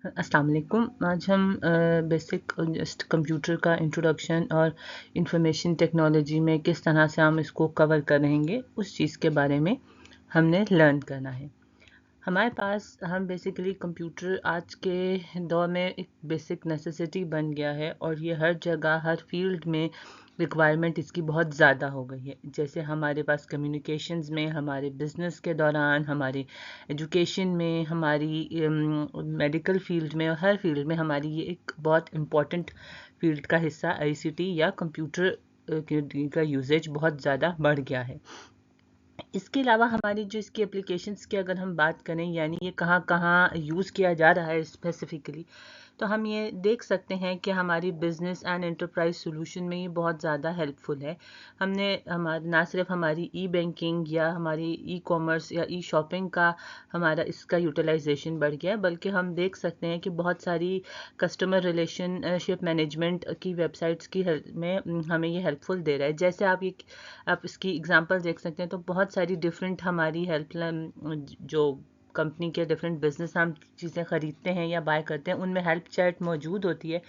अस्सलाम वालेकुम। आज हम बेसिक जस्ट कंप्यूटर का इंट्रोडक्शन और इंफॉर्मेशन टेक्नोलॉजी में किस तरह से हम इसको कवर करेंगे उस चीज़ के बारे में हमने लर्न करना है। हमारे पास हम बेसिकली कंप्यूटर आज के दौर में एक बेसिक नेसेसिटी बन गया है और ये हर जगह हर फील्ड में रिक्वायरमेंट इसकी बहुत ज़्यादा हो गई है। जैसे हमारे पास कम्युनिकेशंस में, हमारे बिजनेस के दौरान, हमारी एजुकेशन में, हमारी मेडिकल फील्ड में और हर फील्ड में हमारी ये एक बहुत इम्पॉर्टेंट फील्ड का हिस्सा आईसीटी या कंप्यूटर का यूजेज बहुत ज़्यादा बढ़ गया है। इसके अलावा हमारी जो इसकी एप्लीकेशंस की अगर हम बात करें, यानी ये कहाँ कहाँ यूज़ किया जा रहा है स्पेसिफिकली, तो हम ये देख सकते हैं कि हमारी बिजनेस एंड एंटरप्राइज सॉल्यूशन में ये बहुत ज़्यादा हेल्पफुल है। हमने ना सिर्फ हमारी ई बैंकिंग या हमारी ई कॉमर्स या ई शॉपिंग का हमारा इसका यूटिलाइजेशन बढ़ गया है, बल्कि हम देख सकते हैं कि बहुत सारी कस्टमर रिलेशनशिप मैनेजमेंट की वेबसाइट्स की हेल्प में हमें ये हेल्पफुल दे रहा है। जैसे आप इसकी एग्जांपल देख सकते हैं, तो बहुत सारी डिफरेंट हमारी हेल्पलाइन जो कंपनी के डिफरेंट बिजनेस हम चीज़ें ख़रीदते हैं या बाय करते हैं, उनमें हेल्प चैट मौजूद होती है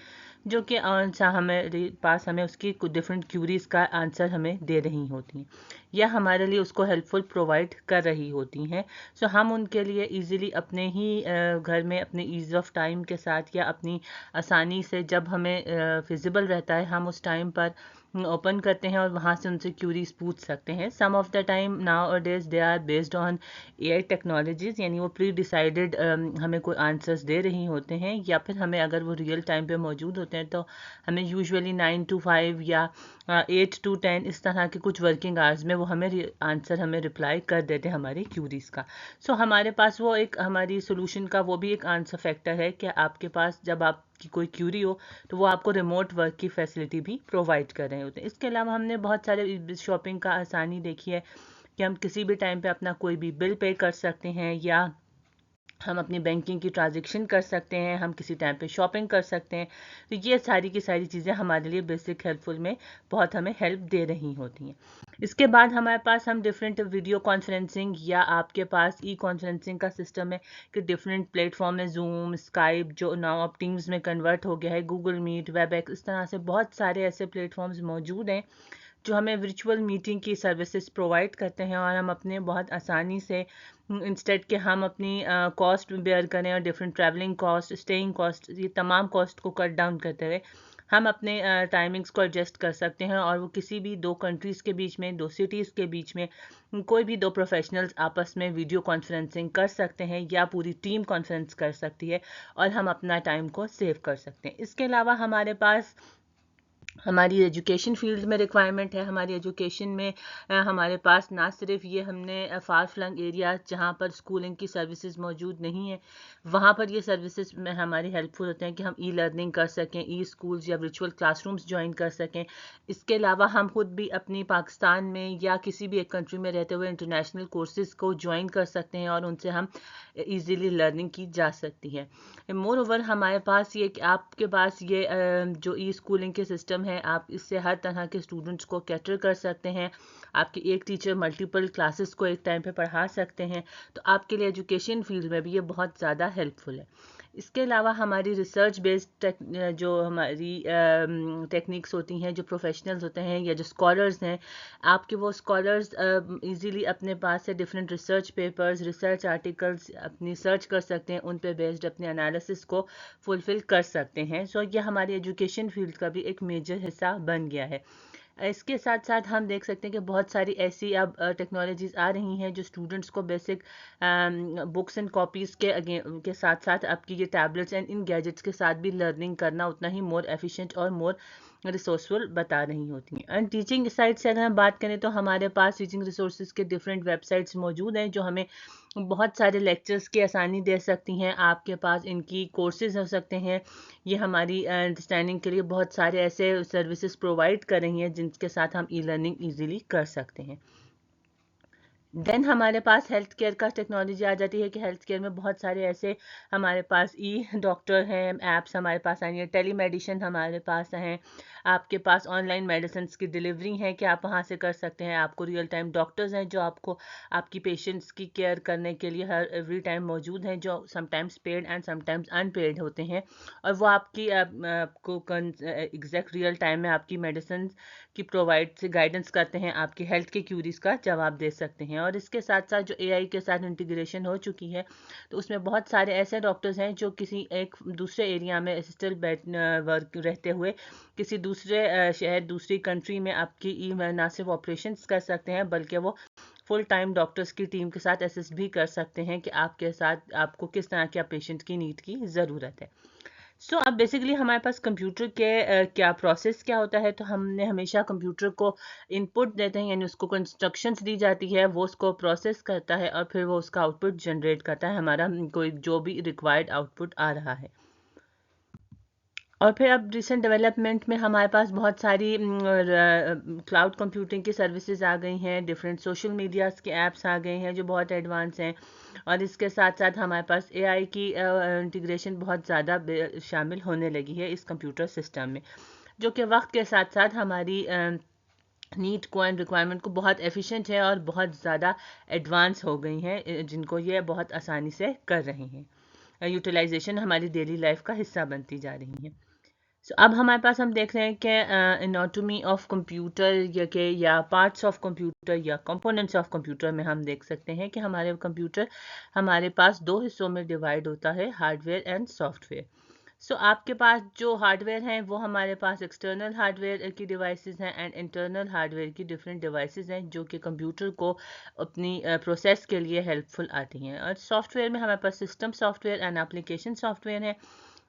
जो कि हमारे पास हमें उसकी कुछ डिफरेंट क्यूरीज का आंसर हमें दे रही होती हैं या हमारे लिए उसको हेल्पफुल प्रोवाइड कर रही होती हैं। सो हम उनके लिए इजीली अपने ही घर में अपने ईज़ ऑफ टाइम के साथ या अपनी आसानी से जब हमें फिजिबल रहता है, हम उस टाइम पर ओपन करते हैं और वहाँ से उनसे क्यूरीज पूछ सकते हैं। Some of the time nowadays they are based on AI technologies, यानी वो प्री डिसाइडेड हमें कोई आंसर्स दे रही होते हैं, या फिर हमें अगर वो रियल टाइम पे मौजूद होते हैं तो हमें यूजुअली 9 to 5 या 8 to 10 इस तरह के कुछ वर्किंग आवर्स में वो हमें आंसर हमें रिप्लाई कर देते हैं हमारी क्यूरीज का। सो हमारे पास वो एक हमारी सोल्यूशन का वो भी एक आंसर फैक्टर है कि आपके पास जब आपकी कोई क्यूरी हो तो वो आपको रिमोट वर्क की फैसिलिटी भी प्रोवाइड कर रहे होते हैं। इसके अलावा हमने बहुत सारे शॉपिंग का आसानी देखी है कि हम किसी भी टाइम पे अपना कोई भी बिल पे कर सकते हैं, या हम अपनी बैंकिंग की ट्रांजैक्शन कर सकते हैं, हम किसी टाइम पे शॉपिंग कर सकते हैं। तो ये सारी की सारी चीज़ें हमारे लिए बेसिक हेल्पफुल में बहुत हमें हेल्प दे रही होती हैं। इसके बाद हमारे पास हम डिफरेंट वीडियो कॉन्फ्रेंसिंग या आपके पास ई कॉन्फ्रेंसिंग का सिस्टम है कि डिफरेंट प्लेटफॉर्म है, जूम, स्काइप जो नाउ अब टीम्स में कन्वर्ट हो गया है, गूगल मीट, वेबएक्स, इस तरह से बहुत सारे ऐसे प्लेटफॉर्म्स मौजूद हैं जो हमें वर्चुअल मीटिंग की सर्विसेज प्रोवाइड करते हैं और हम अपने बहुत आसानी से इंस्टेड के हम अपनी कॉस्ट बेयर करें और different travelling cost, staying cost, ये तमाम कॉस्ट को कट डाउन करते हुए हम अपने टाइमिंग्स को एडजस्ट कर सकते हैं और वो किसी भी दो कंट्रीज़ के बीच में, दो सिटीज़ के बीच में कोई भी दो प्रोफेशनल्स आपस में वीडियो कॉन्फ्रेंसिंग कर सकते हैं या पूरी टीम कॉन्फ्रेंस कर सकती है और हम अपना टाइम को सेव कर सकते हैं। इसके अलावा हमारे पास हमारी एजुकेशन फील्ड में रिक्वायरमेंट है। हमारी एजुकेशन में हमारे पास ना सिर्फ ये हमने फार फ्लंग एरिया जहाँ पर स्कूलिंग की सर्विसेज मौजूद नहीं है, वहाँ पर ये सर्विसेज में हमारी हेल्पफुल होते हैं कि हम ई लर्निंग कर सकें, ई स्कूल्स या वर्चुअल क्लासरूम्स ज्वाइन कर सकें। इसके अलावा हम खुद भी अपनी पाकिस्तान में या किसी भी एक कंट्री में रहते हुए इंटरनेशनल कोर्सेज को ज्वाइन कर सकते हैं और उनसे हम ईज़िली लर्निंग की जा सकती है। मोर ओवर हमारे पास ये कि आपके पास ये जो ई स्कूलिंग के सिस्टम है, आप इससे हर तरह के स्टूडेंट्स को कैटर कर सकते हैं। आपके एक टीचर मल्टीपल क्लासेस को एक टाइम पे पढ़ा सकते हैं, तो आपके लिए एजुकेशन फील्ड में भी ये बहुत ज़्यादा हेल्पफुल है। इसके अलावा हमारी रिसर्च बेस्ड जो हमारी टेक्निक्स होती हैं, जो प्रोफेशनल्स होते हैं या जो स्कॉलर्स हैं, आपके वो स्कॉलर्स इजीली अपने पास से different research papers, research articles अपनी सर्च कर सकते हैं, उन पे बेस्ड अपने एनालिसिस को फुलफिल कर सकते हैं। सो ये हमारी एजुकेशन फील्ड का भी एक मेजर हिस्सा बन गया है। इसके साथ साथ हम देख सकते हैं कि बहुत सारी ऐसी अब टेक्नोलॉजीज़ आ रही हैं जो स्टूडेंट्स को बेसिक बुक्स एंड कॉपीज़ के साथ साथ आपकी ये टैबलेट्स एंड इन गैजेट्स के साथ भी लर्निंग करना उतना ही मोर एफिशिएंट और मोर रिसोर्सफुल बता रही होती हैं। एंड टीचिंग साइड से अगर हम बात करें तो हमारे पास टीचिंग रिसोर्सेज के डिफरेंट वेबसाइट्स मौजूद हैं जो हमें बहुत सारे लेक्चर्स की आसानी दे सकती हैं। आपके पास इनकी कोर्सेज हो सकते हैं, ये हमारी अंडरस्टैंडिंग के लिए बहुत सारे ऐसे सर्विसेज प्रोवाइड कर रही हैं जिनके साथ हम ई लर्निंग ईजिली कर सकते हैं। देन हमारे पास हेल्थ केयर का टेक्नोलॉजी आ जाती है कि हेल्थ केयर में बहुत सारे ऐसे हमारे पास डॉक्टर हैं, ऐप्स हमारे पास आई हैं, टेली मेडिसिन हमारे पास हैं, आपके पास ऑनलाइन मेडिसिन की डिलीवरी है कि आप वहाँ से कर सकते हैं, आपको रियल टाइम डॉक्टर्स हैं जो आपको आपकी पेशेंट्स की केयर करने के लिए हर एवरी टाइम मौजूद हैं, जो sometimes paid and sometimes unpaid होते हैं, और वो आपको एग्जैक्ट रियल टाइम में आपकी मेडिसिन की प्रोवाइड से गाइडेंस करते हैं, आपकी हेल्थ के क्यूरीज का जवाब दे सकते हैं। और इसके साथ साथ जो एआई के साथ इंटीग्रेशन हो चुकी है, तो उसमें बहुत सारे ऐसे डॉक्टर्स हैं जो किसी एक दूसरे एरिया में स्टिल वर्क रहते हुए किसी दूसरे शहर, दूसरी कंट्री में आपकी ना सिर्फ ऑपरेशंस कर सकते हैं, बल्कि वो फुल टाइम डॉक्टर्स की टीम के साथ असिस्ट भी कर सकते हैं कि आपके साथ आपको किस तरह के पेशेंट की नीड की ज़रूरत है। अब बेसिकली हमारे पास कंप्यूटर के क्या प्रोसेस क्या होता है, तो हमने हमेशा कंप्यूटर को इनपुट देते हैं, यानी उसको कोई इंस्ट्रक्शंस दी जाती है, वो उसको प्रोसेस करता है और फिर वो उसका आउटपुट जनरेट करता है, हमारा कोई जो भी रिक्वायर्ड आउटपुट आ रहा है। और फिर अब रिसेंट डेवलपमेंट में हमारे पास बहुत सारी क्लाउड कंप्यूटिंग की सर्विसेज आ गई हैं, डिफरेंट सोशल मीडियाज़ के ऐप्स आ गए हैं जो बहुत एडवांस हैं, और इसके साथ साथ हमारे पास एआई की इंटीग्रेशन बहुत ज़्यादा शामिल होने लगी है इस कंप्यूटर सिस्टम में, जो कि वक्त के साथ साथ हमारी नीड को एंड रिक्वायरमेंट को बहुत एफिशिएंट है और बहुत ज़्यादा एडवांस हो गई हैं, जिनको ये बहुत आसानी से कर रही हैं। यूटिलाइजेशन हमारी डेली लाइफ का हिस्सा बनती जा रही है। अब हमारे पास हम देख रहे हैं कि एनाटॉमी ऑफ कंप्यूटर या पार्ट्स ऑफ कंप्यूटर या कंपोनेंट्स ऑफ कंप्यूटर में हम देख सकते हैं कि हमारे कंप्यूटर हमारे पास दो हिस्सों में डिवाइड होता है, हार्डवेयर एंड सॉफ्टवेयर। आपके पास जो हार्डवेयर हैं वो हमारे पास एक्सटर्नल हार्डवेयर की डिवाइसेस हैं एंड इंटरनल हार्डवेयर की डिफरेंट डिवाइसेस हैं जो कि कंप्यूटर को अपनी प्रोसेस के लिए हेल्पफुल आती हैं। और सॉफ्टवेयर में हमारे पास system software and application software है।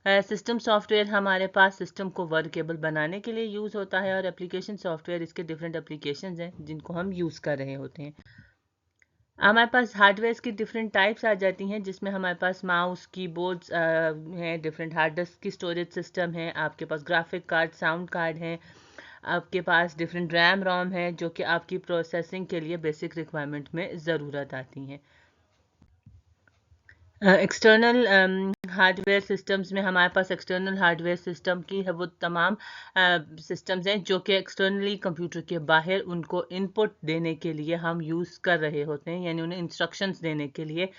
सिस्टम सॉफ्टवेयर हमारे पास सिस्टम को वर्केबल बनाने के लिए यूज़ होता है, और एप्लीकेशन सॉफ्टवेयर इसके डिफरेंट एप्लीकेशंस हैं जिनको हम यूज़ कर रहे होते हैं। हमारे पास हार्डवेयर की डिफरेंट टाइप्स आ जाती हैं, जिसमें हमारे पास माउस, कीबोर्ड्स हैं, डिफरेंट हार्ड डिस्क की स्टोरेज सिस्टम है, आपके पास ग्राफिक कार्ड, साउंड कार्ड हैं, आपके पास डिफरेंट रैम रोम है जो कि आपकी प्रोसेसिंग के लिए बेसिक रिक्वायरमेंट में ज़रूरत आती हैं। एक्सटर्नल हार्डवेयर सिस्टम्स में हमारे पास एक्सटर्नल हार्डवेयर सिस्टम की है वो तमाम सिस्टम्स हैं जो कि एक्सटर्नली कंप्यूटर के बाहर उनको इनपुट देने के लिए हम यूज़ कर रहे होते हैं, यानी उन्हें इंस्ट्रक्शंस देने के लिए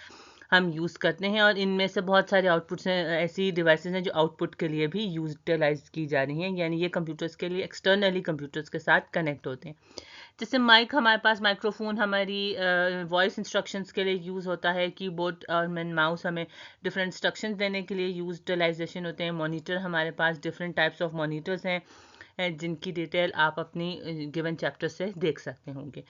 हम यूज़ करते हैं। और इनमें से बहुत सारे आउटपुट्स हैं, ऐसी डिवाइसेस हैं जो आउटपुट के लिए भी यूटिलाइज की जा रही हैं, यानी ये कंप्यूटर्स के लिए एक्सटर्नली कंप्यूटर्स के साथ कनेक्ट होते हैं। जैसे माइक, हमारे पास माइक्रोफोन हमारी वॉइस इंस्ट्रक्शंस के लिए यूज़ होता है, कीबोर्ड और माउस हमें डिफरेंट इंस्ट्रक्शंस देने के लिए यूटिलाइजेशन होते हैं। मॉनिटर, हमारे पास डिफरेंट टाइप्स ऑफ मॉनिटर्स हैं जिनकी डिटेल आप अपनी गिवन चैप्टर से देख सकते होंगे।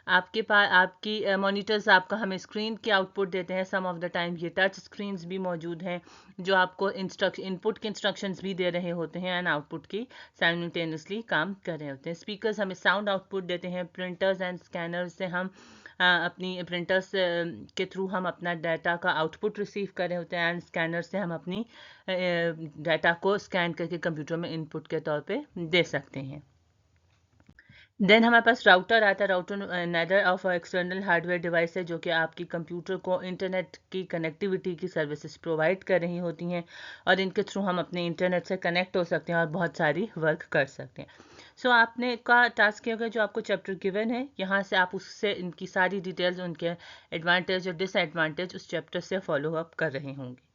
आपके पास आपकी मॉनिटर्स आपका हमें स्क्रीन की आउटपुट देते हैं, सम ऑफ द टाइम ये टच स्क्रीन्स भी मौजूद हैं जो आपको इनपुट के इंस्ट्रक्शंस भी दे रहे होते हैं एंड आउटपुट की साइमल्टेनियसली काम कर रहे होते हैं। स्पीकर्स हमें साउंड आउटपुट देते हैं। प्रिंटर्स एंड स्कैनर्स से हम अपनी प्रिंटर्स के थ्रू हम अपना डाटा का आउटपुट रिसीव कर रहे होते हैं, एंड स्कैनर से हम अपनी डाटा को स्कैन करके कंप्यूटर में इनपुट के तौर पे दे सकते हैं। देन हमारे पास राउटर आता है। Router another of external hardware device है जो कि आपकी कंप्यूटर को इंटरनेट की कनेक्टिविटी की सर्विसेज प्रोवाइड कर रही होती हैं, और इनके थ्रू हम अपने इंटरनेट से कनेक्ट हो सकते हैं और बहुत सारी वर्क कर सकते हैं। आपने का टास्क ये होगा, जो आपको चैप्टर गिवन है यहाँ से आप उससे इनकी सारी डिटेल्स, उनके एडवांटेज और डिसएडवांटेज उस चैप्टर से फॉलो अप कर रहे होंगे।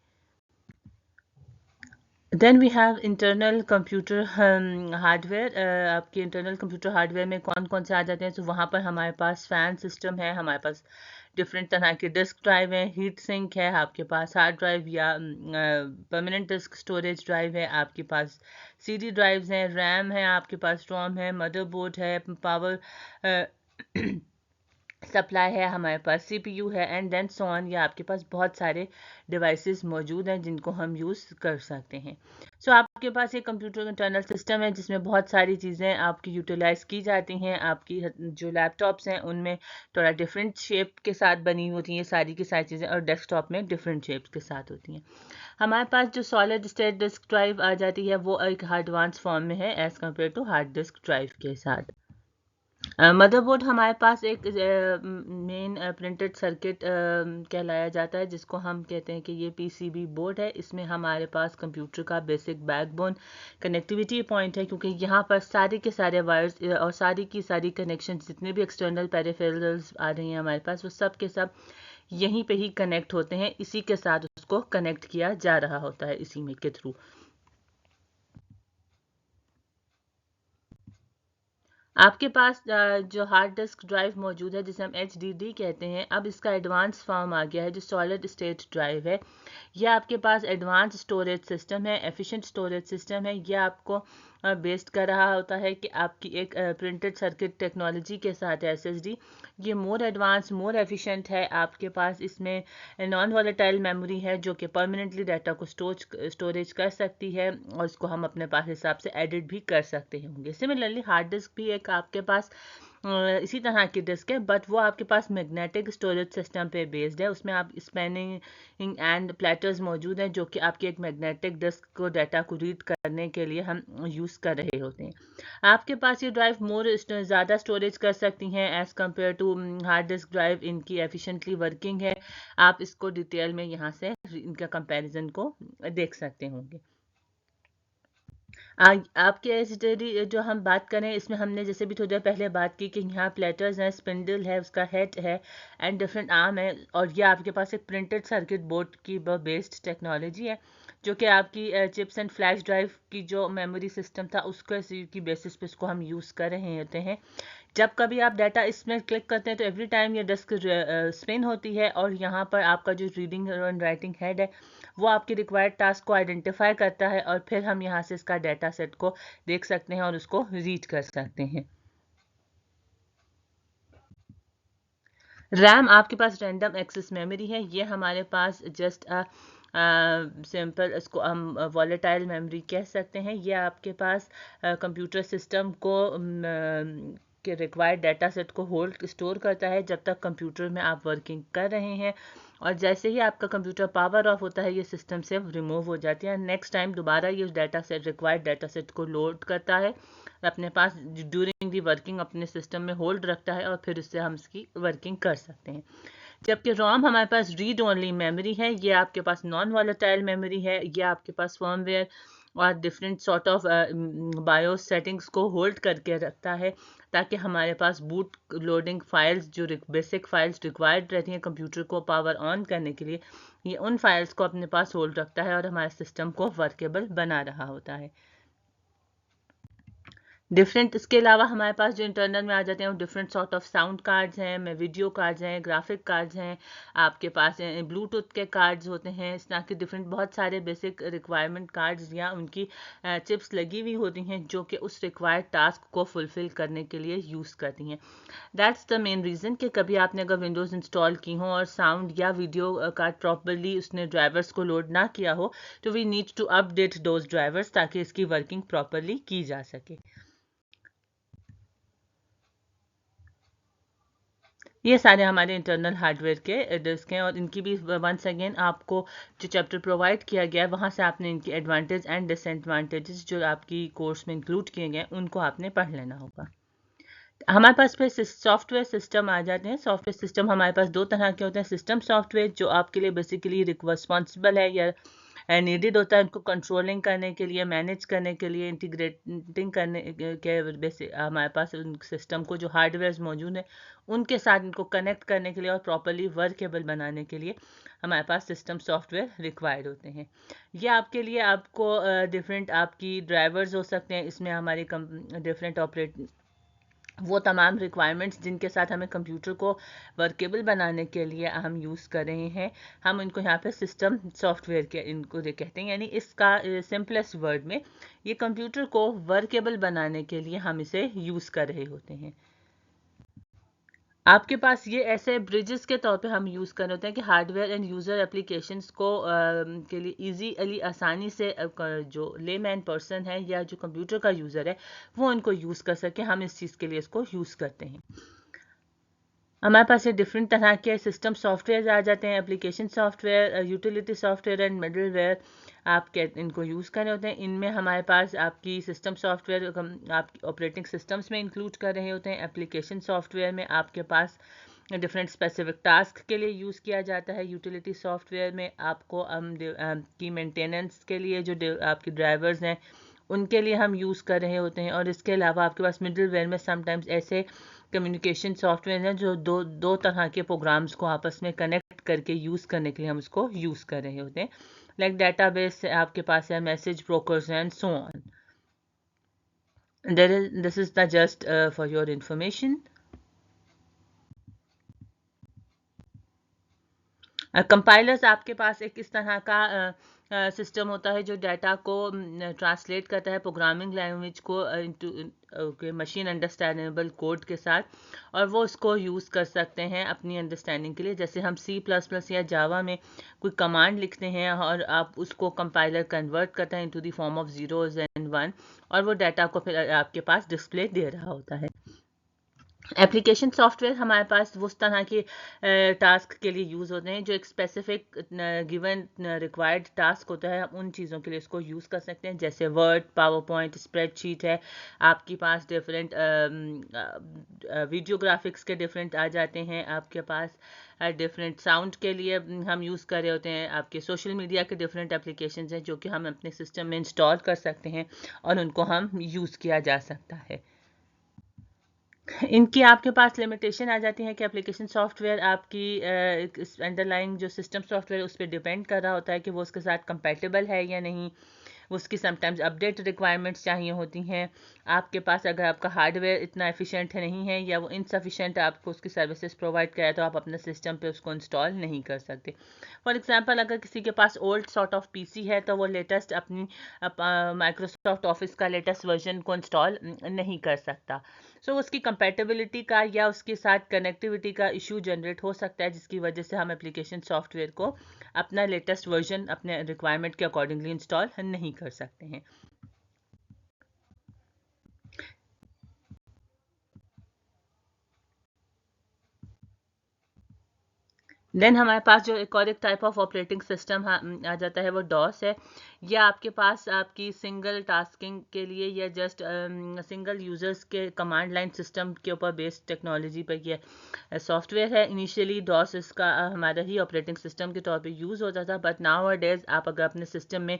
Then we have internal computer hardware. आपके इंटरनल कंप्यूटर हार्डवेयर में कौन कौन से आ जाते हैं, तो वहाँ पर हमारे पास फैन सिस्टम है, हमारे पास डिफरेंट तरह के डिस्क ड्राइव है, हीट सिंक है, आपके पास हार्ड ड्राइव या परमानेंट डिस्क स्टोरेज ड्राइव है, आपके पास सीडी ड्राइव्स हैं, रैम है, आपके पास रोम है, मदरबोर्ड है, पावर सप्लाई है, हमारे पास सीपीयू है, एंड देन सो ऑन। या आपके पास बहुत सारे डिवाइसेस मौजूद हैं जिनको हम यूज़ कर सकते हैं। आपके पास एक कंप्यूटर इंटरनल सिस्टम है जिसमें बहुत सारी चीज़ें आपकी यूटिलाइज की जाती हैं। आपकी जो लैपटॉप्स हैं उनमें थोड़ा डिफरेंट शेप के साथ बनी होती हैं सारी की सारी चीज़ें, और डेस्कटॉप में डिफरेंट शेप्स के साथ होती हैं। हमारे पास जो सॉलिड स्टेट डिस्क ड्राइव आ जाती है वो एक एडवांस फॉर्म में है as compare to hard disk drive के साथ। मदरबोर्ड हमारे पास एक मेन प्रिंटेड सर्किट कहलाया जाता है, जिसको हम कहते हैं कि ये पीसीबी बोर्ड है। इसमें हमारे पास कंप्यूटर का बेसिक बैकबोन कनेक्टिविटी पॉइंट है, क्योंकि यहाँ पर सारे के सारे वायर्स और सारी की सारी कनेक्शन जितने भी एक्सटर्नल पेरिफेरल्स आ रही हैं हमारे पास, वो सब के सब यहीं पे ही कनेक्ट होते हैं। इसी के साथ उसको कनेक्ट किया जा रहा होता है, इसी में के थ्रू। आपके पास जो हार्ड डिस्क ड्राइव मौजूद है, जिसे हम HDD कहते हैं, अब इसका एडवांस फॉर्म आ गया है जो सॉलिड स्टेट ड्राइव है। यह आपके पास एडवांस स्टोरेज सिस्टम है, एफिशिएंट स्टोरेज सिस्टम है। यह आपको बेस्ड कर रहा होता है कि आपकी एक प्रिंटेड सर्किट टेक्नोलॉजी के साथ SSD ये मोर एडवांस, मोर एफिशिएंट है। आपके पास इसमें नॉन वॉलेटाइल मेमोरी है जो कि परमानेंटली डाटा को स्टोरेज कर सकती है, और इसको हम अपने पास हिसाब से एडिट भी कर सकते होंगे। सिमिलरली हार्ड डिस्क भी एक आपके पास इसी तरह की डिस्क है, बट वो आपके पास मैग्नेटिक स्टोरेज सिस्टम पे बेस्ड है। उसमें आप स्पैनिंग एंड प्लेटर्स मौजूद हैं जो कि आपकी एक मैग्नेटिक डिस्क को डाटा को रीड करने के लिए हम यूज़ कर रहे होते हैं। आपके पास ये ड्राइव मोर ज़्यादा स्टोरेज कर सकती हैं as compare to hard disk drive. इनकी एफिशिएंटली वर्किंग है। आप इसको डिटेल में यहाँ से इनका कंपैरिजन को देख सकते होंगे। आपके एसिडरी जो हम बात करें, इसमें हमने जैसे भी थोड़ी देर पहले बात की कि यहाँ प्लेटर्स हैं, स्पिंडल है, उसका हेड है एंड डिफरेंट आर्म है, और ये आपके पास एक प्रिंटेड सर्किट बोर्ड की बेस्ड टेक्नोलॉजी है, जो कि आपकी चिप्स एंड फ्लैश ड्राइव की जो मेमोरी सिस्टम था उसके की बेसिस पे इसको हम यूज़ कर रहे होते हैं। जब कभी आप डाटा इसमें क्लिक करते हैं तो एवरी टाइम ये डिस्क स्पिन होती है, और यहाँ पर आपका जो रीडिंग एंड राइटिंग हेड है वो आपके रिक्वायर्ड टास्क को आइडेंटिफाई करता है, और फिर हम यहाँ से इसका डाटा सेट को देख सकते हैं और उसको रीड कर सकते हैं। रैम आपके पास रैंडम एक्सेस मेमोरी है। ये हमारे पास जस्ट सिंपल इसको हम वॉलेटाइल मेमोरी कह सकते हैं। ये आपके पास कंप्यूटर सिस्टम को के रिक्वायर्ड डाटा सेट को होल्ड स्टोर करता है जब तक कंप्यूटर में आप वर्किंग कर रहे हैं, और जैसे ही आपका कंप्यूटर पावर ऑफ होता है ये सिस्टम से रिमूव हो जाती है। नेक्स्ट टाइम दोबारा ये data set required data set को लोड करता है अपने पास ड्यूरिंग दी वर्किंग, अपने सिस्टम में होल्ड रखता है, और फिर इससे हम इसकी वर्किंग कर सकते हैं। जबकि रोम हमारे पास रीड ओनली मेमोरी है। ये आपके पास नॉन वॉलेटाइल मेमोरी है। ये आपके पास फर्मवेयर और different sort of BIOS settings को होल्ड करके रखता है, ताकि हमारे पास बूट लोडिंग फाइल्स जो बेसिक फाइल्स रिक्वायर्ड रहती हैं कंप्यूटर को पावर ऑन करने के लिए, ये उन फाइल्स को अपने पास होल्ड रखता है और हमारे सिस्टम को वर्केबल बना रहा होता है। डिफरेंट इसके अलावा हमारे पास जो इंटरनल में आ जाते हैं वो different sort of sound cards हैं, में वीडियो कार्ड्स हैं, ग्राफिक कार्ड्स हैं, आपके पास ब्लूटूथ के कार्ड्स होते हैं। इस तरह के डिफरेंट बहुत सारे बेसिक रिक्वायरमेंट कार्ड्स या उनकी चिप्स लगी हुई होती हैं जो कि उस रिक्वायर्ड टास्क को फुलफिल करने के लिए यूज़ करती हैं। दैट्स द मेन रीज़न कि कभी आपने अगर विंडोज़ इंस्टॉल की हो और साउंड या वीडियो कार्ड प्रॉपरली उसने ड्राइवर्स को लोड ना किया हो, तो we need to update those drivers ताकि इसकी वर्किंग प्रॉपरली की जा सके। ये सारे हमारे इंटरनल हार्डवेयर के डिस्क हैं, और इनकी भी वंस अगेन आपको जो चैप्टर प्रोवाइड किया गया है वहाँ से आपने इनकी एडवांटेज एंड डिसएडवांटेजेस जो आपकी कोर्स में इंक्लूड किए गए हैं उनको आपने पढ़ लेना होगा। हमारे पास फिर सॉफ्टवेयर सिस्टम आ जाते हैं। सॉफ्टवेयर सिस्टम हमारे पास दो तरह के होते हैं। सिस्टम सॉफ्टवेयर जो आपके लिए बेसिकली रिस्पॉन्सिबल है या नीडेड होता है उनको कंट्रोलिंग करने के लिए, मैनेज करने के लिए, इंटीग्रेटिंग करने के बेसिक हमारे पास उन सिस्टम को जो हार्डवेयर मौजूद हैं उनके साथ इनको कनेक्ट करने के लिए और प्रॉपरली वर्केबल बनाने के लिए हमारे पास सिस्टम सॉफ्टवेयर रिक्वायर्ड होते हैं। ये आपके लिए आपको डिफरेंट आपकी ड्राइवर्स हो सकते हैं। इसमें हमारे डिफरेंट वो तमाम रिक्वायरमेंट्स जिनके साथ हमें कंप्यूटर को वर्केबल बनाने के लिए हम यूज़ कर रहे हैं, हम इनको यहाँ पे सिस्टम सॉफ्टवेयर के इनको कहते हैं। यानी इसका सिंपलेस्ट वर्ड में ये कंप्यूटर को वर्केबल बनाने के लिए हम इसे यूज़ कर रहे होते हैं। आपके पास ये ऐसे ब्रिजेस के तौर पे हम यूज़ कर रहे होते हैं कि हार्डवेयर एंड यूज़र एप्लीकेशंस को के लिए इजीली आसानी से जो लेमैन पर्सन है या जो कंप्यूटर का यूज़र है वो इनको यूज़ कर सके। हम इस चीज़ के लिए इसको यूज़ करते हैं। हमारे पास ये डिफरेंट तरह के सिस्टम सॉफ्टवेयर आ जाते हैं, application software, utility software and middleware. आप इनको यूज़ कर रहे होते हैं। इनमें हमारे पास आपकी सिस्टम सॉफ्टवेयर आपकी ऑपरेटिंग सिस्टम्स में इंक्लूड कर रहे होते हैं। एप्लीकेशन सॉफ्टवेयर में आपके पास डिफरेंट स्पेसिफिक टास्क के लिए यूज़ किया जाता है। यूटिलिटी सॉफ्टवेयर में आपको की मेंटेनेंस के लिए जो आपकी ड्राइवर्स हैं उनके लिए हम यूज़ कर रहे होते हैं। और इसके अलावा आपके पास मिडलवेयर में समटाइम्स ऐसे कम्युनिकेशन सॉफ्टवेयर हैं जो दो तरह के प्रोग्राम्स को आपस में कनेक्ट करके यूज़ करने के लिए हम उसको यूज़ कर रहे होते हैं। लाइक डेटाबेस आपके पास है, message brokers and so on. This is the just for your information. Compilers आपके पास एक इस तरह का सिस्टम होता है जो डाटा को ट्रांसलेट करता है प्रोग्रामिंग लैंग्वेज को इनटू मशीन अंडरस्टैंडेबल कोड के साथ, और वो उसको यूज़ कर सकते हैं अपनी अंडरस्टैंडिंग के लिए। जैसे हम C++ या जावा में कोई कमांड लिखते हैं और आप उसको कंपाइलर कन्वर्ट करता है into the form of 0s and 1, और वो डाटा को फिर आपके पास डिस्प्ले दे रहा होता है। एप्लीकेशन सॉफ्टवेयर हमारे पास उस तरह के टास्क के लिए यूज़ होते हैं जो एक स्पेसिफिक गिवन रिक्वायर्ड टास्क होता है, हम उन चीज़ों के लिए इसको यूज़ कर सकते हैं। जैसे वर्ड, पावर पॉइंट, स्प्रेडशीट है, आपके पास डिफरेंट वीडियो ग्राफिक्स के डिफरेंट आ जाते हैं, आपके पास डिफरेंट साउंड के लिए हम यूज़ कर रहे होते हैं, आपके सोशल मीडिया के डिफरेंट एप्लीकेशंस हैं जो कि हम अपने सिस्टम में इंस्टॉल कर सकते हैं और उनको हम यूज़ किया जा सकता है। इनकी आपके पास लिमिटेशन आ जाती है कि एप्लीकेशन सॉफ्टवेयर आपकी अंडरलाइंग जो सिस्टम सॉफ्टवेयर उस पर डिपेंड कर रहा होता है कि वो उसके साथ कंपैटिबल है या नहीं। उसकी समटाइम्स अपडेट रिक्वायरमेंट्स चाहिए होती हैं। आपके पास अगर आपका हार्डवेयर इतना एफिशिएंट नहीं है या वो इनसफिशिएंट आपको उसकी सर्विसेज प्रोवाइड कराए तो आप अपने सिस्टम पे उसको इंस्टॉल नहीं कर सकते। फॉर एग्जांपल अगर किसी के पास ओल्ड सॉर्ट ऑफ पीसी है तो वो लेटेस्ट अपनी माइक्रोसॉफ्ट ऑफिस का लेटेस्ट वर्जन को इंस्टॉल नहीं कर सकता। सो उसकी कंपैटिबिलिटी का या उसके साथ कनेक्टिविटी का इशू जनरेट हो सकता है, जिसकी वजह से हम एप्लीकेशन सॉफ्टवेयर को अपना लेटेस्ट वर्जन अपने रिक्वायरमेंट के अकॉर्डिंगली इंस्टॉल नहीं कर सकते हैं। देन हमारे पास जो एक और एक टाइप ऑफ ऑपरेटिंग सिस्टम आ जाता है वो डॉस है। या आपके पास आपकी सिंगल टास्किंग के लिए या जस्ट सिंगल यूजर्स के कमांड लाइन सिस्टम के ऊपर बेस्ड टेक्नोलॉजी पर यह सॉफ्टवेयर है। इनिशियली डॉस इसका हमारा ही ऑपरेटिंग सिस्टम के तौर पे यूज़ होता था, बट नाउ डेज आप अगर अपने सिस्टम में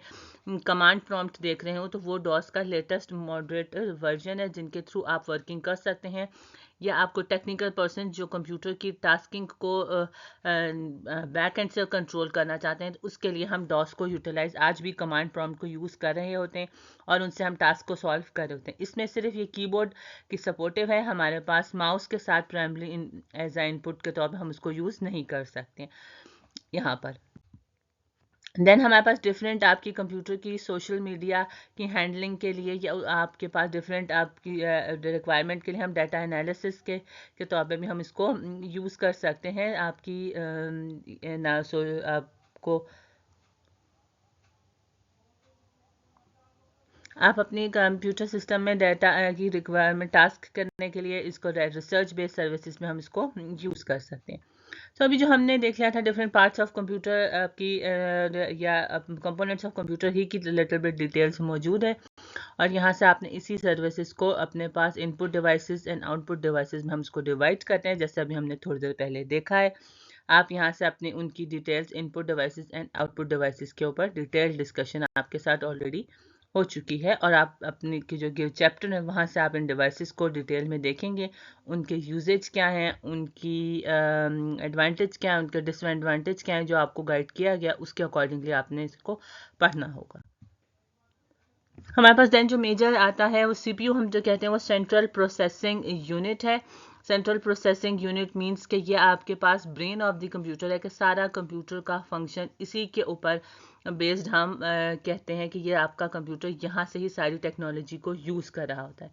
कमांड प्रॉम्प्ट देख रहे हो तो वो डॉस का लेटेस्ट मॉडरेट वर्जन है जिनके थ्रू आप वर्किंग कर सकते हैं। या आपको टेक्निकल पर्सन जो कंप्यूटर की टास्किंग को बैक एंड से कंट्रोल करना चाहते हैं तो उसके लिए हम डॉस को यूटिलाइज आज भी कमांड प्रॉम्प्ट को यूज़ कर रहे होते हैं और उनसे हम टास्क को सॉल्व कर रहे होते हैं। इसमें सिर्फ ये कीबोर्ड की सपोर्टिव है, हमारे पास माउस के साथ प्राइमरी एज ए इनपुट के तौर पर हम उसको यूज़ नहीं कर सकते यहाँ पर। देन हमारे पास डिफरेंट आपकी कंप्यूटर की सोशल मीडिया की हैंडलिंग के लिए या आपके पास डिफरेंट आपकी रिक्वायरमेंट के लिए हम डाटा एनालिसिस के तौर पे भी हम इसको यूज़ कर सकते हैं। आपकी आपको आप अपनी कंप्यूटर सिस्टम में डाटा की रिक्वायरमेंट टास्क करने के लिए इसको रिसर्च बेस्ड सर्विसेज में हम इसको यूज़ कर सकते हैं। तो अभी जो हमने देख लिया था डिफरेंट पार्ट्स ऑफ कंप्यूटर आपकी या कंपोनेंट्स ऑफ कंप्यूटर ही की लिटिल बिट डिटेल्स मौजूद है, और यहाँ से आपने इसी सर्विसेज को अपने पास input devices and output devices में हम इसको डिवाइड करते हैं, जैसे अभी हमने थोड़ी देर पहले देखा है। आप यहाँ से अपनी उनकी details input devices and output devices के ऊपर डिटेल डिस्कशन आपके साथ ऑलरेडी हो चुकी है, और आप अपनी की जो चैप्टर है वहाँ से आप इन डिवाइसेस को डिटेल में देखेंगे, उनके यूजेज क्या हैं, उनकी एडवांटेज क्या है, उनके डिसएडवांटेज क्या है, जो आपको गाइड किया गया उसके अकॉर्डिंगली आपने इसको पढ़ना होगा। हमारे पास देन जो मेजर आता है वो सीपीयू हम जो कहते हैं वो सेंट्रल प्रोसेसिंग यूनिट है। सेंट्रल प्रोसेसिंग यूनिट मींस कि ये आपके पास ब्रेन ऑफ द कंप्यूटर है कि सारा कंप्यूटर का फंक्शन इसी के ऊपर बेस्ड हम कहते हैं कि ये आपका कंप्यूटर यहाँ से ही सारी टेक्नोलॉजी को यूज़ कर रहा होता है।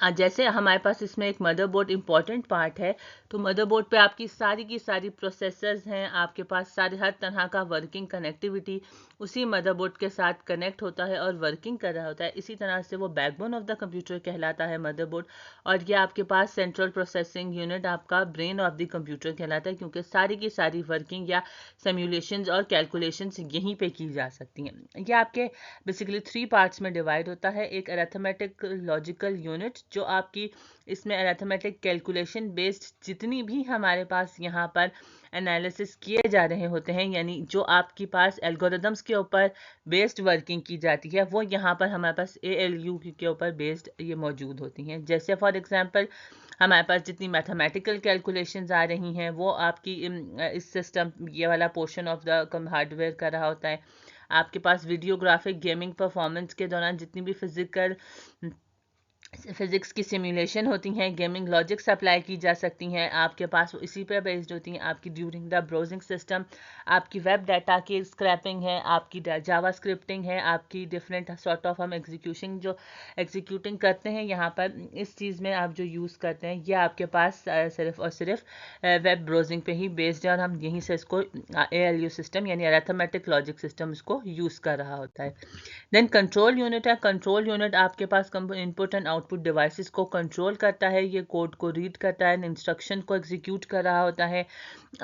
जैसे हमारे पास इसमें एक मदरबोर्ड इम्पॉर्टेंट पार्ट है, तो मदरबोर्ड पे आपकी सारी की सारी प्रोसेसर्स हैं, आपके पास सारे हर तरह का वर्किंग कनेक्टिविटी उसी मदरबोर्ड के साथ कनेक्ट होता है और वर्किंग कर रहा होता है। इसी तरह से वो बैकबोन ऑफ द कंप्यूटर कहलाता है मदरबोर्ड, और ये आपके पास सेंट्रल प्रोसेसिंग यूनिट आपका ब्रेन ऑफ द कंप्यूटर कहलाता है, क्योंकि सारी की सारी वर्किंग या सिमुलेशंस और कैलकुलेशंस यहीं पे की जा सकती हैं। ये आपके बेसिकली 3 पार्ट्स में डिवाइड होता है। एक अरिथमेटिक लॉजिकल यूनिट, जो आपकी इसमें अरिथमेटिक कैलकुलेशन बेस्ड जितनी भी हमारे पास यहाँ पर एनालिसिस किए जा रहे होते हैं, यानी जो आपके पास एल्गोरिदम्स के ऊपर बेस्ड वर्किंग की जाती है, वो यहाँ पर हमारे पास ALU के ऊपर बेस्ड ये मौजूद होती हैं। जैसे फॉर एग्जांपल हमारे पास जितनी मैथमेटिकल कैलकुलेशंस आ रही हैं, वो आपकी इस सिस्टम ये वाला पोर्शन ऑफ द हार्डवेयर कर रहा होता है। आपके पास वीडियोग्राफिक गेमिंग परफॉर्मेंस के दौरान जितनी भी फिजिक्स की सिमुलेशन होती हैं, गेमिंग लॉजिक्स अप्लाई की जा सकती हैं, आपके पास वो इसी पे बेस्ड होती हैं। आपकी ड्यूरिंग द ब्राउजिंग सिस्टम आपकी वेब डाटा की स्क्रैपिंग है, आपकी जावा स्क्रिप्टिंग है, आपकी डिफरेंट सॉर्ट ऑफ हम एग्जीक्यूटिंग करते हैं यहाँ पर। इस चीज़ में आप जो यूज़ करते हैं, ये आपके पास सिर्फ और सिर्फ वेब ब्राउजिंग पे ही बेस्ड है, और हम यहीं से इसको ALU सिस्टम यानी अरिथमेटिक लॉजिक सिस्टम इसको यूज़ कर रहा होता है। देन कंट्रोल यूनिट है। कंट्रोल यूनिट आपके पास इनपुट एंड आउटपुट डिवाइसेस को कंट्रोल करता है, ये कोड को रीड करता है, इंस्ट्रक्शन को एग्जीक्यूट कर रहा होता है।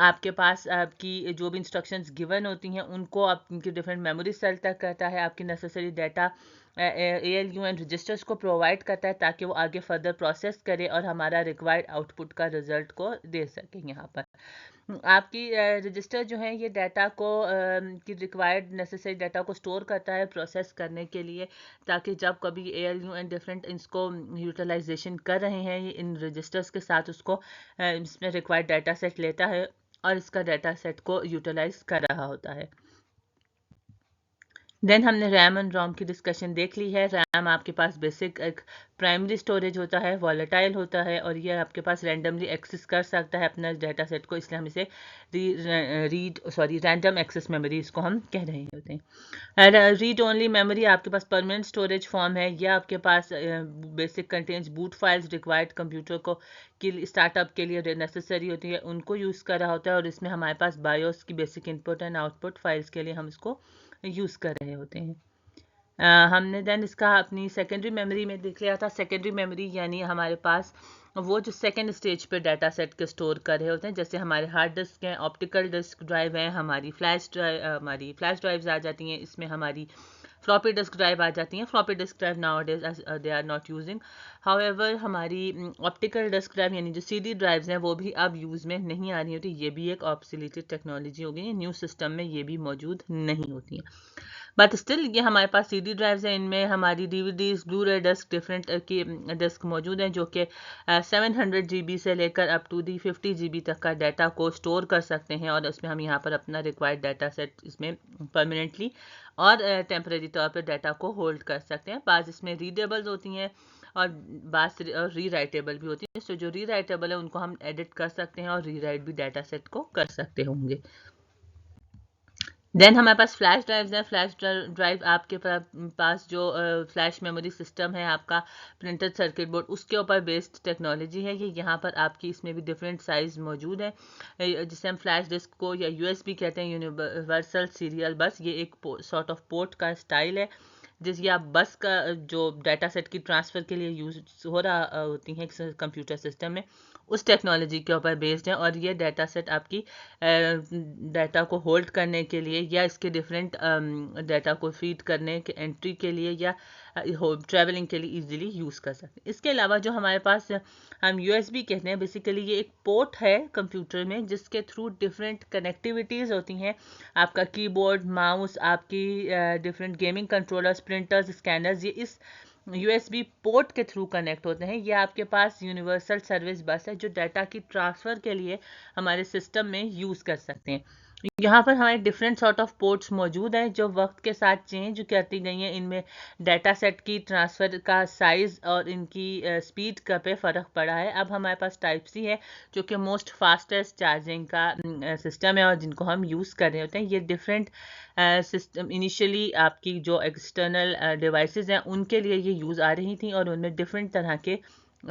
आपके पास आपकी जो भी इंस्ट्रक्शंस गिवन होती हैं, उनको आपकी डिफरेंट मेमोरी सेल तक करता है, आपकी necessary data ALU and registers को प्रोवाइड करता है, ताकि वो आगे फर्दर प्रोसेस करे और हमारा रिक्वायर्ड आउटपुट का रिजल्ट को दे सके। यहाँ पर आपकी रजिस्टर जो है, ये डाटा को की रिक्वायर्ड नेसेसरी डाटा को स्टोर करता है प्रोसेस करने के लिए, ताकि जब कभी ALU एंड डिफरेंट इसको यूटिलाइजेशन कर रहे हैं, ये इन रजिस्टर्स के साथ उसको इसमें रिक्वायर्ड डाटा सेट लेता है और इसका डाटा सेट को यूटिलाइज कर रहा होता है। देन हमने रैम एंड रोम की डिस्कशन देख ली है। रैम आपके पास बेसिक एक प्राइमरी स्टोरेज होता है, वॉलेटाइल होता है, और ये आपके पास रैंडमली एक्सेस कर सकता है अपना डाटा सेट को, इसलिए हम इसे रैंडम एक्सेस मेमोरी इसको हम कह रहे होते हैं। रीड ओनली मेमोरी आपके पास परमानेंट स्टोरेज फॉर्म है, यह आपके पास basic contents boot files required computer को स्टार्टअप के लिए नेसेसरी होती है, उनको यूज़ कर रहा होता है, और इसमें हमारे पास बायोस की basic input and output files के लिए हम इसको यूज़ कर रहे होते हैं। हमने देन इसका अपनी सेकेंडरी मेमोरी में देख लिया था। सेकेंडरी मेमोरी यानी हमारे पास वो जो सेकेंड स्टेज पे डाटा सेट के स्टोर कर रहे होते हैं, जैसे हमारे हार्ड डिस्क हैं, ऑप्टिकल डिस्क ड्राइव हैं, हमारी फ्लैश ड्राइव्स आ जाती हैं, इसमें हमारी फ्लॉपी डिस्क ड्राइव आ जाती हैं। Floppy disk drive nowadays they are not using, however हमारी ऑप्टिकल डिस्क ड्राइव यानी जो CD ड्राइव्स हैं, वो भी अब यूज़ में नहीं आ रही होती। ये भी एक ऑब्सोलेटेड टेक्नोलॉजी हो गई है, न्यू सिस्टम में ये भी मौजूद नहीं होती हैं। बट स्टिल ये हमारे पास CD ड्राइव्स हैं, इनमें हमारी DVDs ब्लू-रे डिस्क डिफरेंट की डिस्क मौजूद हैं, जो कि 700 GB से लेकर अप टू दी 50 GB तक का डाटा को स्टोर कर सकते हैं, और उसमें हम यहाँ पर अपना रिक्वायर्ड डाटा सेट इसमें परमानेंटली और टेम्परेरी तौर पर डाटा को होल्ड कर सकते हैं। बाज़ इसमें रीडेबल्स होती हैं और बाज़ री राइटेबल भी होती है। तो जो री राइटेबल है उनको हम एडिट कर सकते हैं और री राइट भी डाटा सेट को कर सकते होंगे। देन हमारे पास फ्लैश ड्राइव्स हैं। फ्लैश ड्राइव आपके पास जो फ्लैश मेमोरी सिस्टम है आपका प्रिंटेड सर्किट बोर्ड, उसके ऊपर बेस्ड टेक्नोलॉजी है ये। यहाँ पर आपकी इसमें भी डिफरेंट साइज मौजूद है, जिसे हम फ्लैश डिस्क को या USB कहते हैं, यूनिवर्सल सीरियल बस। ये एक सॉर्ट ऑफ पोर्ट का स्टाइल है, जिस या बस का जो डाटा सेट की ट्रांसफ़र के लिए यूज हो रहा होती हैं कंप्यूटर सिस्टम में, उस टेक्नोलॉजी के ऊपर बेस्ड है। और ये डाटा सेट आपकी डाटा को होल्ड करने के लिए या इसके डिफरेंट डाटा को फीड करने के एंट्री के लिए या ट्रैवलिंग के लिए इजीली यूज़ कर सकते हैं। इसके अलावा जो हमारे पास हम USB कहते हैं, बेसिकली ये एक पोर्ट है कंप्यूटर में, जिसके थ्रू डिफरेंट कनेक्टिविटीज़ होती हैं। आपका कीबोर्ड, माउस, आपकी different gaming controllers, printers, scanners, ये इस USB पोर्ट के थ्रू कनेक्ट होते हैं। ये आपके पास यूनिवर्सल सर्विस बस है, जो डाटा की ट्रांसफ़र के लिए हमारे सिस्टम में यूज़ कर सकते हैं। यहाँ पर हमारे डिफरेंट सॉर्ट ऑफ पोर्ट्स मौजूद हैं, जो वक्त के साथ चेंज करती गई हैं। इनमें डाटा सेट की ट्रांसफ़र का साइज़ और इनकी स्पीड का पे फ़र्क पड़ा है। अब हमारे पास टाइप C है, जो कि मोस्ट फास्टेस्ट चार्जिंग का सिस्टम है और जिनको हम यूज़ कर रहे होते हैं। ये डिफरेंट सिस्टम इनिशियली आपकी जो एक्सटर्नल डिवाइसेस हैं, उनके लिए ये यूज़ आ रही थी, और उनमें डिफरेंट तरह के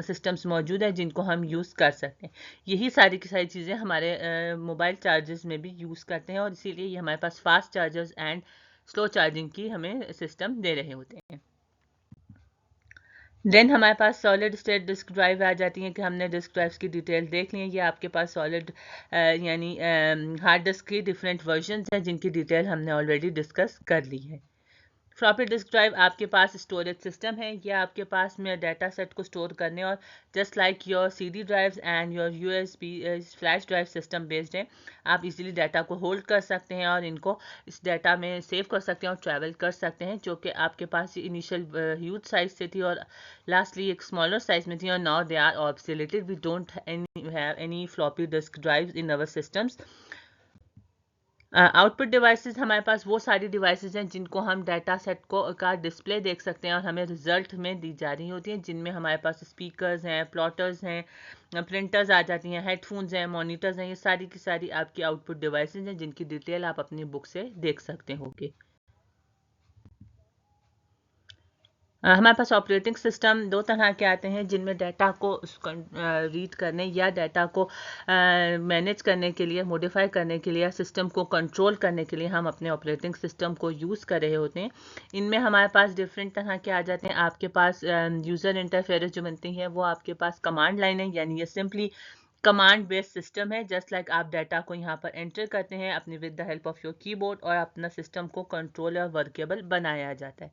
सिस्टम्स मौजूद हैं जिनको हम यूज़ कर सकते हैं। यही सारी की सारी चीज़ें हमारे मोबाइल चार्जर्स में भी यूज़ करते हैं और इसीलिए ये हमारे पास fast chargers and slow charging की हमें सिस्टम दे रहे होते हैं। देन हमारे पास सॉलिड स्टेट डिस्क ड्राइव आ जाती हैं कि हमने डिस्क ड्राइव्स की डिटेल देख ली है। ये आपके पास सॉलिड यानी हार्ड डिस्क की डिफरेंट वर्जन्स हैं जिनकी डिटेल हमने ऑलरेडी डिस्कस कर ली है। फ्लॉपी डिस्क ड्राइव आपके पास स्टोरेज सिस्टम है। यह आपके पास में डाटा सेट को स्टोर करने और just like your CD drives and your USB flash drive system based है। आप इजीली डाटा को होल्ड कर सकते हैं और इनको इस डाटा में सेव कर सकते हैं और ट्रैवल कर सकते हैं, जो कि आपके पास इनिशियल ह्यूज साइज से थी और लास्टली एक स्मॉलर साइज में थी और now they are obsoleted. We don't have any floppy disk drives in our systems. Output devices हमारे पास वो सारी डिवाइसेस हैं जिनको हम डाटा सेट का डिस्प्ले देख सकते हैं और हमें रिजल्ट में दी जा रही होती हैं, जिनमें हमारे पास स्पीकर्स हैं, प्लॉटर्स हैं, प्रिंटर्स आ जाती हैं, हेडफोन्स हैं, मॉनिटर्स हैं। ये सारी की सारी आपकी आउटपुट डिवाइसेस हैं जिनकी डिटेल आप अपनी बुक से देख सकते होंगे। हमारे पास ऑपरेटिंग सिस्टम दो तरह के आते हैं जिनमें डाटा को रीड करने या डाटा को मैनेज करने के लिए, मॉडिफाई करने के लिए या सिस्टम को कंट्रोल करने के लिए हम अपने ऑपरेटिंग सिस्टम को यूज़ कर रहे होते हैं। इनमें हमारे पास डिफरेंट तरह के आ जाते हैं। आपके पास यूज़र इंटरफेरेंस जो बनती है वो आपके पास कमांड लाइन है, यानी ये सिंपली कमांड बेस्ड सिस्टम है। जस्ट लाइक आप डाटा को यहाँ पर एंटर करते हैं अपनी with the help of your keyboard और अपना सिस्टम को कंट्रोल और वर्केबल बनाया जाता है।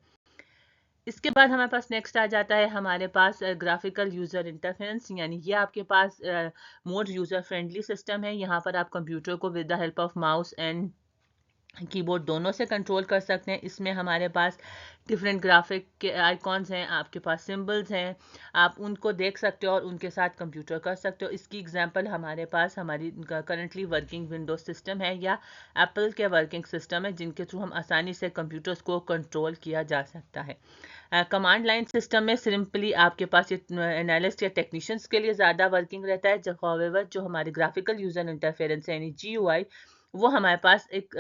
इसके बाद हमारे पास नेक्स्ट आ जाता है हमारे पास ग्राफिकल यूज़र इंटरफेरेंस, यानी ये आपके पास मोर यूज़र फ्रेंडली सिस्टम है। यहाँ पर आप कंप्यूटर को with the help of mouse and keyboard दोनों से कंट्रोल कर सकते हैं। इसमें हमारे पास डिफरेंट ग्राफिक के आइकॉन्स हैं, आपके पास सिंबल्स हैं, आप उनको देख सकते हो और उनके साथ कंप्यूटर कर सकते हो। इसकी एग्जांपल हमारे पास हमारी करंटली वर्किंग विंडोज सिस्टम है या एप्पल के वर्किंग सिस्टम है, जिनके थ्रू हम आसानी से कंप्यूटर्स को कंट्रोल किया जा सकता है। कमांड लाइन सिस्टम में सिंपली आपके पास एनालिस्ट या टेक्नीशियंस के लिए ज़्यादा वर्किंग रहता है, जब हाउएवर जो हमारे ग्राफिकल यूज़र इंटरफेरेंस है यानी GUI वो हमारे पास एक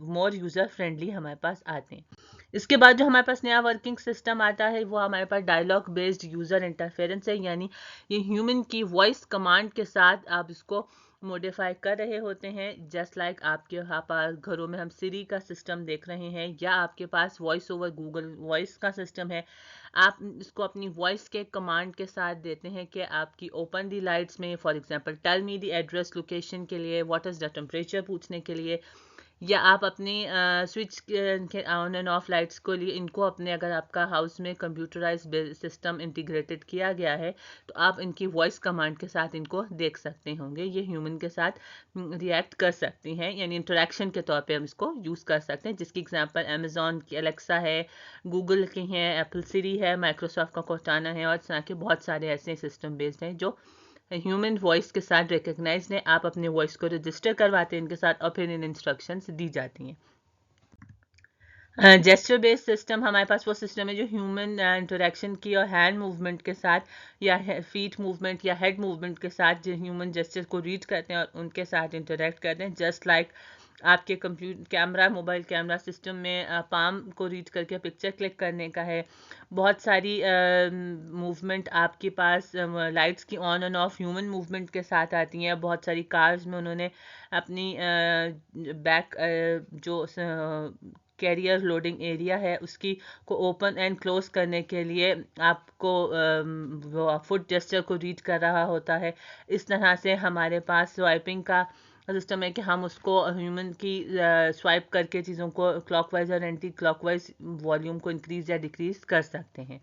मोर यूज़र फ्रेंडली हमारे पास आते हैं। इसके बाद जो हमारे पास नया वर्किंग सिस्टम आता है वो हमारे पास डायलॉग बेस्ड यूज़र इंटरफेरेंस है, यानी ये ह्यूमन की वॉइस कमांड के साथ आप इसको मॉडिफाई कर रहे होते हैं। जस्ट लाइक आपके यहाँ पर घरों में हम सिरी का सिस्टम देख रहे हैं या आपके पास वॉइस ओवर गूगल वॉइस का सिस्टम है। आप इसको अपनी वॉइस के कमांड के साथ देते हैं कि आपकी ओपन दी लाइट्स में, for example tell me the address location के लिए, व्हाट इज़ द टेम्परेचर पूछने के लिए, या आप अपनी स्विच के ऑन एंड ऑफ लाइट्स को लिए इनको अपने, अगर आपका हाउस में कंप्यूटराइज सिस्टम इंटीग्रेटेड किया गया है तो आप इनकी वॉइस कमांड के साथ इनको देख सकते होंगे। ये ह्यूमन के साथ रिएक्ट कर सकती हैं, यानी इंटरेक्शन के तौर पे हम इसको यूज़ कर सकते हैं, जिसकी एग्जांपल अमेजोन की एलेक्सा है, गूगल की है, एप्पल सिरी है, माइक्रोसॉफ्ट का कोर्टाना है और इस तरह के बहुत सारे ऐसे सिस्टम बेस्ड हैं जो ह्यूमन वॉइस के साथ रिकग्नाइज है। आप अपने वॉइस को रजिस्टर करवाते हैं इनके साथ और फिर इन इंस्ट्रक्शंस दी जाती हैं। जेस्चर बेस्ड सिस्टम हमारे पास वो सिस्टम है जो ह्यूमन इंटरेक्शन की और हैंड मूवमेंट के साथ या फीट मूवमेंट या हेड मूवमेंट के साथ जो ह्यूमन जेस्चर को रीड करते हैं और उनके साथ इंटरेक्ट करते हैं। जस्ट लाइक आपके computer camera, mobile camera system में पाम को रीड करके पिक्चर क्लिक करने का है। बहुत सारी मूवमेंट आपके पास लाइट्स की on end of human movement के साथ आती हैं। बहुत सारी कार्स में उन्होंने अपनी बैक जो कैरियर लोडिंग एरिया है उसकी को ओपन एंड क्लोज करने के लिए आपको वो फुट जेस्चर को रीड कर रहा होता है। इस तरह से हमारे पास स्वाइपिंग का सिस्टम है कि हम उसको ह्यूमन की स्वाइप करके चीज़ों को क्लॉकवाइज और एंटी क्लॉकवाइज वॉल्यूम को इंक्रीज या डिक्रीज कर सकते हैं।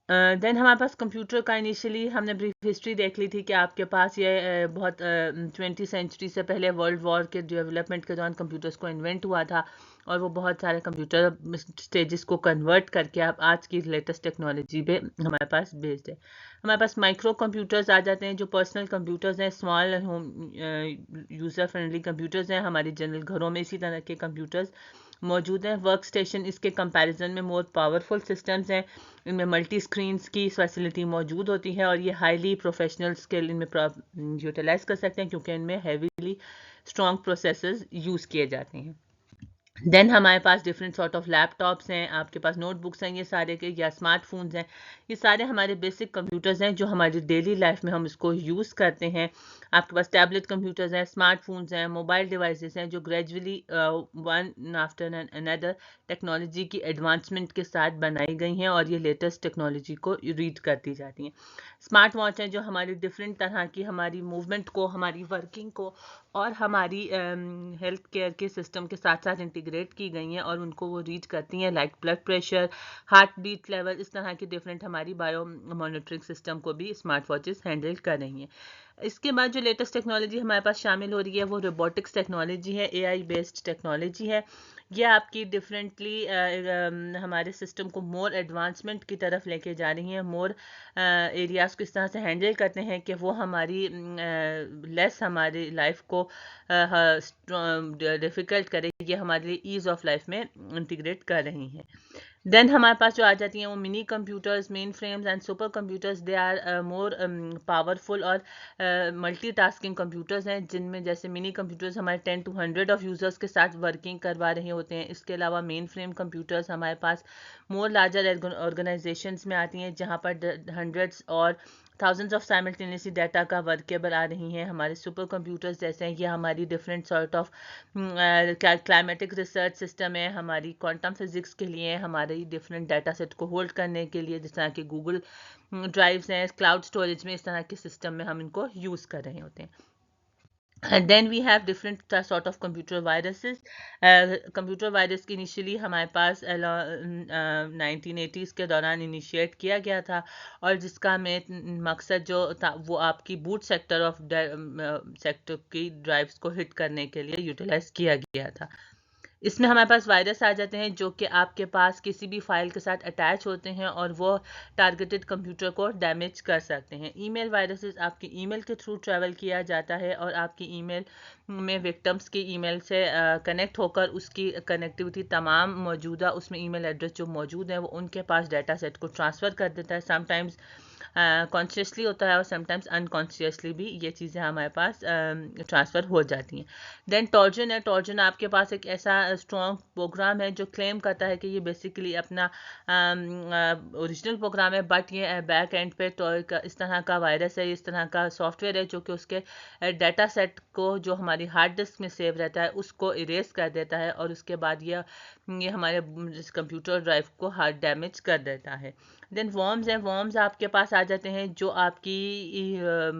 देन हमारे पास कंप्यूटर का इनिशियली हमने ब्रीफ हिस्ट्री देख ली थी कि आपके पास ये बहुत 20वीं सेंचुरी से पहले वर्ल्ड वॉर के डेवलपमेंट के दौरान कंप्यूटर्स को इन्वेंट हुआ था और वो बहुत सारे कंप्यूटर स्टेजेस को कन्वर्ट करके आप आज की लेटेस्ट टेक्नोलॉजी पे हमारे पास बेस्ड है। हमारे पास माइक्रो कंप्यूटर्स आ जाते हैं जो पर्सनल कंप्यूटर्स हैं, small home user friendly computers हैं। हमारे जनरल घरों में इसी तरह के कंप्यूटर्स मौजूद हैं। वर्क स्टेशन इसके कंपैरिजन में मोर पावरफुल सिस्टम्स हैं। इनमें मल्टी स्क्रीन्स की फैसिलिटी मौजूद होती है और ये हाईली प्रोफेशनल स्किल इनमें यूटिलाइज कर सकते हैं क्योंकि इनमें हैवीली स्ट्रॉन्ग प्रोसेसर्स यूज़ किए जाते हैं। देन हमारे पास डिफरेंट सॉर्ट ऑफ लैपटॉप्स हैं, आपके पास नोटबुक्स हैं ये सारे के, या स्मार्टफोन्स हैं। ये सारे हमारे बेसिक कंप्यूटर्स हैं जो हमारी डेली लाइफ में हम इसको यूज़ करते हैं। आपके पास टैबलेट कंप्यूटर्स हैं, स्मार्टफोन्स हैं, मोबाइल डिवाइसेस हैं जो gradually one after another technology की एडवांसमेंट के साथ बनाई गई हैं और ये लेटेस्ट टेक्नोलॉजी को रीड करती जाती हैं। स्मार्ट वॉच हैं जो हमारी डिफरेंट तरह की हमारी मूवमेंट को, हमारी वर्किंग को और हमारी हेल्थ केयर के सिस्टम के साथ साथ इंटीग्रेट की गई हैं और उनको वो रीड करती हैं, like blood pressure, heart beat level, इस तरह की डिफरेंट हमारी बायो मॉनिटरिंग सिस्टम को भी स्मार्ट वॉचेस हैंडल कर रही हैं। इसके बाद जो लेटेस्ट टेक्नोलॉजी हमारे पास शामिल हो रही है वो रोबोटिक्स टेक्नोलॉजी है, एआई बेस्ड टेक्नोलॉजी है। ये आपकी डिफरेंटली हमारे सिस्टम को मोर एडवांसमेंट की तरफ लेके जा रही हैं, मोर एरियाज़ को इस तरह से हैंडल करते हैं कि वो हमारी लेस हमारी लाइफ को डिफ़िकल्ट करे, ये हमारे लिए ईज़ ऑफ लाइफ में इंटीग्रेट कर रही हैं। देन हमारे पास जो आ जाती हैं वो mini computers, mainframes and supercomputers. They are more powerful और मल्टीटास्किंग कंप्यूटर्स हैं, जिनमें जैसे मिनी कंप्यूटर्स हमारे 10 to 100 ऑफ यूज़र्स के साथ वर्किंग करवा रहे होते हैं। इसके अलावा मेन फ्रेम कंप्यूटर्स हमारे पास मोर लार्जर ऑर्गेनाइजेशंस में आती हैं, जहाँ पर हंड्रेड्स और थाउजेंड्स ऑफ साइमल्टेनियसली डाटा का वर्केबल आ रही हैं। हमारे सुपर कंप्यूटर्स जैसे हैं ये हमारी different sort of climatic research system है, हमारी क्वांटम फिजिक्स के लिए, हमारे डिफरेंट डाटा सेट को होल्ड करने के लिए, जिस तरह के गूगल ड्राइव्स हैं, क्लाउड स्टोरेज में, इस तरह के सिस्टम में हम इनको यूज़ कर रहे होते हैं। And then we have different sort of computer viruses. Computer virus की इनिशियली हमारे पास 1980s के दौरान इनिशिएट किया गया था और जिसका मेन मकसद जो था वो आपकी बूट सेक्टर ऑफ सेक्टर की ड्राइव्स को हिट करने के लिए यूटिलाइज किया गया था। इसमें हमारे पास वायरस आ जाते हैं जो कि आपके पास किसी भी फाइल के साथ अटैच होते हैं और वो टारगेटेड कंप्यूटर को डैमेज कर सकते हैं। ईमेल वायरसेस आपके ईमेल के थ्रू ट्रैवल किया जाता है और आपकी ईमेल में विक्टिम्स की ईमेल से कनेक्ट होकर उसकी कनेक्टिविटी तमाम मौजूदा उसमें ईमेल एड्रेस जो मौजूद है वो उनके पास डाटा सेट को ट्रांसफ़र कर देता है। समटाइम्स कॉन्शियसली होता है और समटाइम्स अनकॉन्शियसली भी ये चीज़ें हमारे पास ट्रांसफ़र हो जाती हैं। देन टॉर्जन है, टॉर्जन आपके पास एक ऐसा स्ट्रॉन्ग प्रोग्राम है जो क्लेम करता है कि ये बेसिकली अपना ओरिजिनल प्रोग्राम है, बट ये बैक एंड पे तो इस तरह का वायरस है, इस तरह का सॉफ्टवेयर है जो कि उसके डाटा सेट को जो हमारी हार्ड डिस्क में सेव रहता है उसको इरेज कर देता है और उसके बाद ये हमारे कंप्यूटर ड्राइव को हार्ड डैमेज कर देता है। देन वॉर्म्स हैं, वॉर्म्स आपके पास आ जाते हैं जो आपकी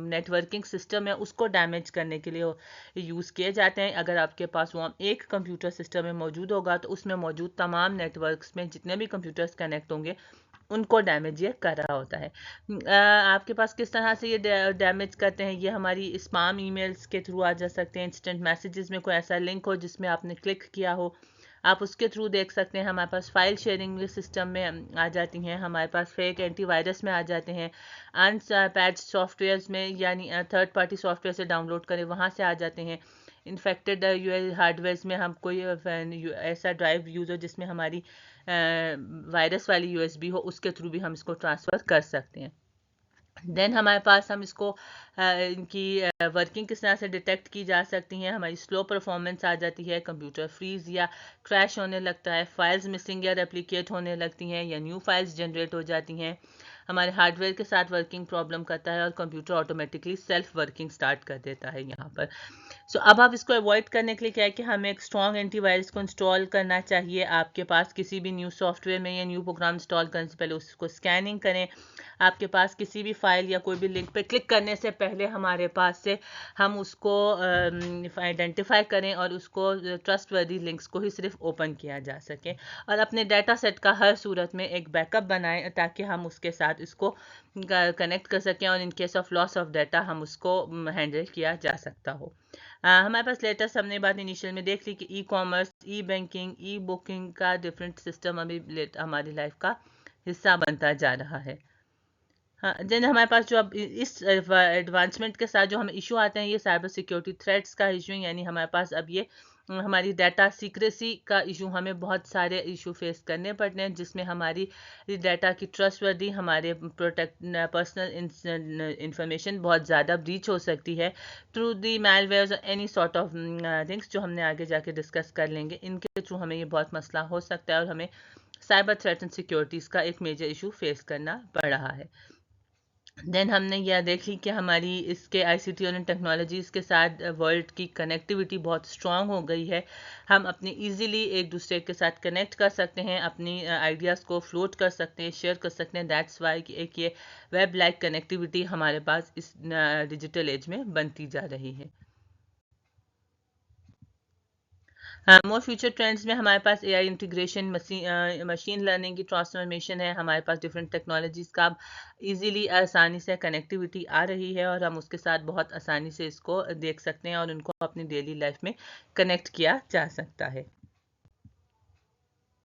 नेटवर्किंग सिस्टम है उसको डैमेज करने के लिए यूज़ किए जाते हैं। अगर आपके पास वॉर्म एक कंप्यूटर सिस्टम में मौजूद होगा तो उसमें मौजूद तमाम नेटवर्क्स में जितने भी कंप्यूटर्स कनेक्ट होंगे उनको डैमेज ये कर रहा होता है। आपके पास किस तरह से ये डैमेज करते हैं, ये हमारी स्पैम ईमेल्स के थ्रू आ जा सकते हैं। इंस्टेंट मैसेजेस में कोई ऐसा लिंक हो जिसमें आपने क्लिक किया हो, आप उसके थ्रू देख सकते हैं। हमारे पास फाइल शेयरिंग सिस्टम में आ जाती हैं, हमारे पास फेक एंटीवायरस में आ जाते हैं, अनपैच्ड सॉफ्टवेयर्स में यानी थर्ड पार्टी सॉफ्टवेयर से डाउनलोड करें वहाँ से आ जाते हैं। इन्फेक्टेड हार्डवेयर में हम कोई ऐसा ड्राइव यूज़ हो जिसमें हमारी वायरस वाली यूएसबी हो, उसके थ्रू भी हम इसको ट्रांसफ़र कर सकते हैं। देन हमारे पास हम इसको इनकी वर्किंग किस तरह से डिटेक्ट की जा सकती हैं। हमारी स्लो परफॉर्मेंस आ जाती है, कंप्यूटर फ्रीज या क्रैश होने लगता है, फाइल्स मिसिंग या रेप्लिकेट होने लगती हैं या न्यू फाइल्स जनरेट हो जाती हैं, हमारे हार्डवेयर के साथ वर्किंग प्रॉब्लम करता है और computer automatically self working start कर देता है यहाँ पर। सो अब आप इसको अवॉइड करने के लिए क्या है कि हमें एक स्ट्रॉन्ग एंटीवायरस को इंस्टॉल करना चाहिए। आपके पास किसी भी न्यू सॉफ्टवेयर में या न्यू प्रोग्राम इंस्टॉल करने से पहले उसको स्कैनिंग करें। आपके पास किसी भी फाइल या कोई भी लिंक पे क्लिक करने से पहले हमारे पास से हम उसको आइडेंटिफाई करें और उसको ट्रस्टवर्दी लिंक्स को ही सिर्फ ओपन किया जा सके और अपने डाटा सेट का हर सूरत में एक बैकअप बनाएं ताकि हम उसके साथ इसको कनेक्ट कर सकें और in case of loss of data हम उसको हैंडल किया जा सकता हो। हमारे पास लेटेस्ट हमने बात इनिशियल में देख ली कि ई कॉमर्स, ई बैंकिंग, ई बुकिंग का डिफरेंट सिस्टम अभी हमारी लाइफ का हिस्सा बनता जा रहा है। हाँ, देन हमारे पास जो अब इस एडवांसमेंट के साथ जो हमें इशू आते हैं ये साइबर सिक्योरिटी थ्रेट्स का इशू, यानी हमारे पास अब ये हमारी डाटा सीक्रेसी का इशू, हमें बहुत सारे इशू फेस करने पड़ते हैं जिसमें हमारी डाटा की ट्रस्टवर्दी, हमारे पर्सनल इंफॉर्मेशन बहुत ज़्यादा ब्रीच हो सकती है थ्रू दी मैलवेयर्स और एनी सॉर्ट ऑफ थिंग्स जो हमने आगे जाके डिस्कस कर लेंगे। इनके थ्रू हमें ये बहुत मसला हो सकता है और हमें साइबर थ्रेट एंड सिक्योरिटीज़ का एक मेजर इशू फेस करना पड़ रहा है। देन हमने यह देखी कि हमारी इसके आईसीटी और टेक्नोलॉजीज़ के साथ वर्ल्ड की कनेक्टिविटी बहुत स्ट्रांग हो गई है। हम अपनी इजीली एक दूसरे के साथ कनेक्ट कर सकते हैं, अपनी आइडियाज़ को फ्लोट कर सकते हैं, शेयर कर सकते हैं। दैट्स वाई कि एक ये वेब लाइक कनेक्टिविटी हमारे पास इस डिजिटल एज में बनती जा रही है। मोर फ्यूचर ट्रेंड्स में हमारे पास एआई इंटीग्रेशन, मशीन लर्निंग की ट्रांसफॉर्मेशन है। हमारे पास डिफरेंट टेक्नोलॉजीज़ का इजीली आसानी से कनेक्टिविटी आ रही है और हम उसके साथ बहुत आसानी से इसको देख सकते हैं और उनको अपनी डेली लाइफ में कनेक्ट किया जा सकता है।